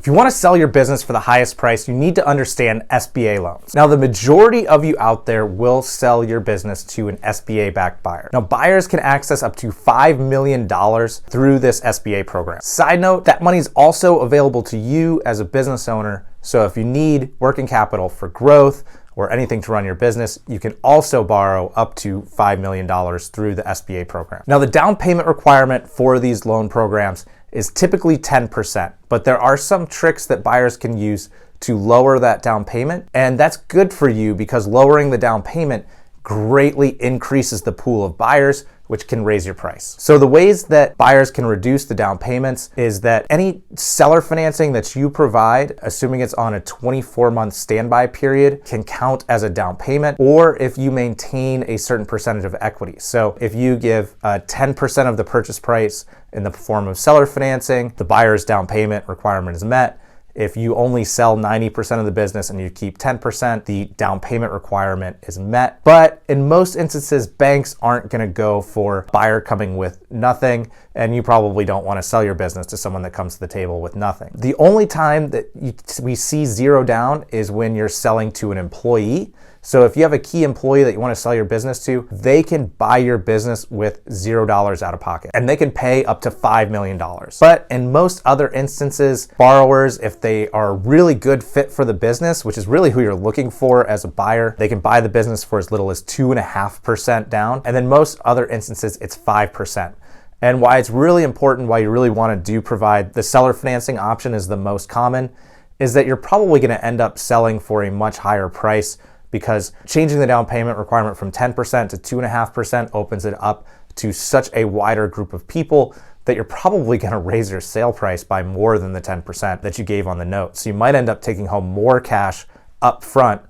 you want to sell your business for the highest price, you need to understand SBA loans. Now, the majority of you out there will sell your business to an SBA-backed buyer. Now, buyers can access up to $5 million through this SBA program. Side note, that money is also available to you as a business owner. So if you need working capital for growth or anything to run your business, you can also borrow up to $5 million through the SBA program. Now, the down payment requirement for these loan programs is typically 10%, but there are some tricks that buyers can use to lower that down payment. And that's good for you because lowering the down payment greatly increases the pool of buyers, which can raise your price. So the ways that buyers can reduce the down payments is that any seller financing that you provide, assuming it's on a 24-month standby period, can count as a down payment, or if you maintain a certain percentage of equity. So if you give 10% of the purchase price in the form of seller financing, the buyer's down payment requirement is met. If you only sell 90% of the business and you keep 10%, the down payment requirement is met. But in most instances, banks aren't going to go for a buyer coming with nothing, and you probably don't want to sell your business to someone that comes to the table with nothing. The only time that we see zero down is when you're selling to an employee. So if you have a key employee that you want to sell your business to, they can buy your business with $0 out of pocket, and they can pay up to $5 million. But in most other instances, borrowers, if they are a really good fit for the business, which is really who you're looking for as a buyer, they can buy the business for as little as 2.5% down. And then most other instances, it's 5%. And why it's really important, why you really want to provide the seller financing option is the most common, is that you're probably going to end up selling for a much higher price, because changing the down payment requirement from 10% to 2.5% opens it up to such a wider group of people that you're probably going to raise your sale price by more than the 10% that you gave on the note. So you might end up taking home more cash up front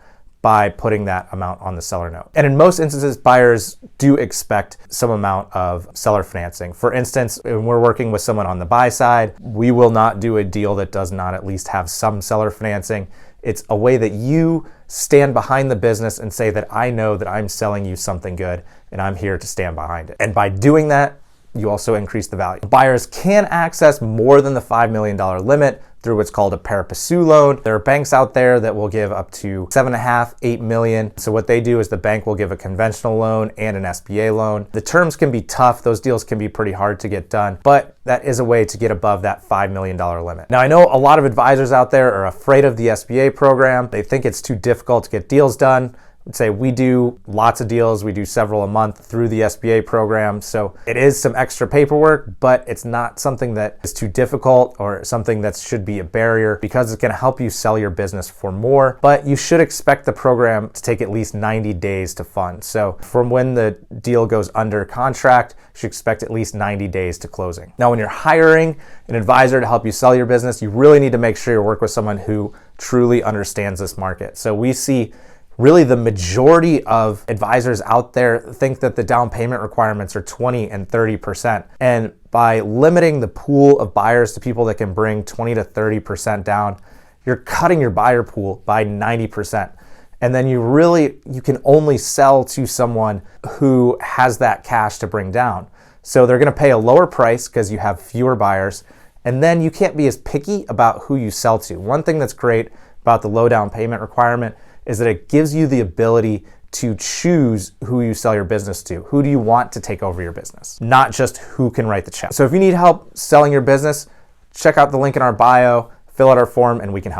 by putting that amount on the seller note. And in most instances, buyers do expect some amount of seller financing. For instance, when we're working with someone on the buy side, we will not do a deal that does not at least have some seller financing. It's a way that you stand behind the business and say that I know that I'm selling you something good and I'm here to stand behind it. And by doing that, you also increase the value. Buyers can access more than the $5 million limit through what's called a pari passu loan. There are banks out there that will give up to $7.5, $8 million. So what they do is the bank will give a conventional loan and an SBA loan. The terms can be tough. Those deals can be pretty hard to get done, but that is a way to get above that $5 million limit. Now, I know a lot of advisors out there are afraid of the SBA program. They think it's too difficult to get deals done. I'd say we do lots of deals. We do several a month through the SBA program. So it is some extra paperwork, but it's not something that is too difficult or something that should be a barrier, because it's going to help you sell your business for more. But you should expect the program to take at least 90 days to fund. So from when the deal goes under contract, you should expect at least 90 days to closing. Now, when you're hiring an advisor to help you sell your business, you really need to make sure you work with someone who truly understands this market. So we see really the majority of advisors out there think that the down payment requirements are 20 and 30%. And by limiting the pool of buyers to people that can bring 20 to 30% down, you're cutting your buyer pool by 90%. And then you can only sell to someone who has that cash to bring down. So they're gonna pay a lower price because you have fewer buyers. And then you can't be as picky about who you sell to. One thing that's great about the low down payment requirement is that it gives you the ability to choose who you sell your business to. Who do you want to take over your business? Not just who can write the check. So if you need help selling your business, check out the link in our bio, fill out our form, and we can help.